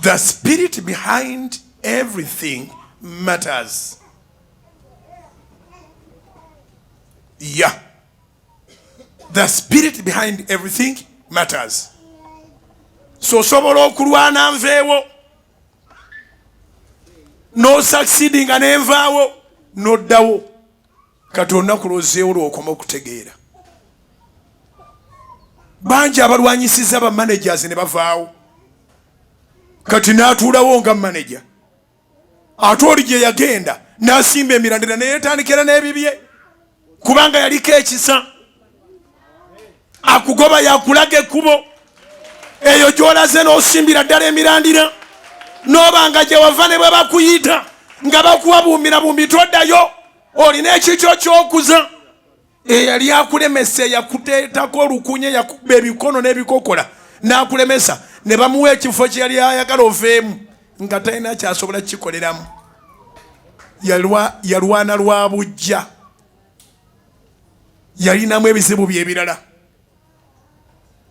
The spirit behind everything matters. Yeah. The spirit behind everything matters. So sobola okulwana nveewo no succeeding anenvaawo noddawo Katonda kulozeewo lwokoma okutegeera. Bangi abalwanyisiza ba managers ne bavaawo kati n'atuulawo nga manager ate oli gye yagenda n'asimba emirandira ne yeetandikira n'ebibye kubanga yaliko ekisa akugoba yakulaga ekkubo eyo gy'olaze n'osimbira ddala emirandira n'obanga gye wava ne bwe bakuyita nga bakuwa bumbira toddayo olina ekikyo ky'okuza eyali akulemesa yakuteetako olukunye yakuba ebikono n'ebikokola n'akulemesa ne bamuwa ekifo kye yali ayagala oveemu nga talina kyasobola kikoleramu. Yalwana lwa bujja, yalinamu ebizibu bye ebirala.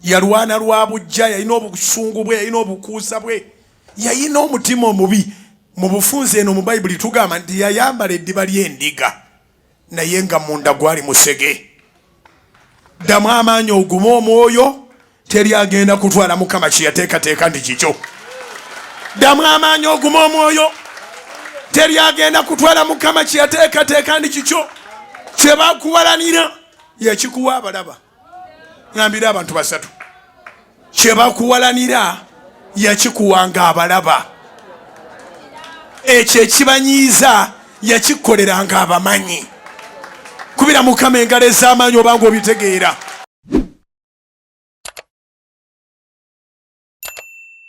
Yalwana lwa bujja, yalina obusungu bwe, yalina obukuusa bwe, yalina omutima omubi. Mu bufunze eno mu Bayibuli tugamba nti yayambala eddiba ly'endiga naye nga munda gwali musege. Ddamu amaanyi ogume omwoyo, teri agenda kutwala Mukama kye yateekateeka nti kikyo. Ddamu amaanyi ogume omwoyo, teri agenda kutwala Mukama kye yateekateeka nti kikyo. Kye bakuwalanira yakikuwa Abalaba. Ngambira abantu basatu. Kye bakuwalanira yakikuwanga Abalaba. Ekyo ekibanyiiza yakikoleranga abamanyi. Kubira Mukama engalo ez'amaanyi obanga obitegeera.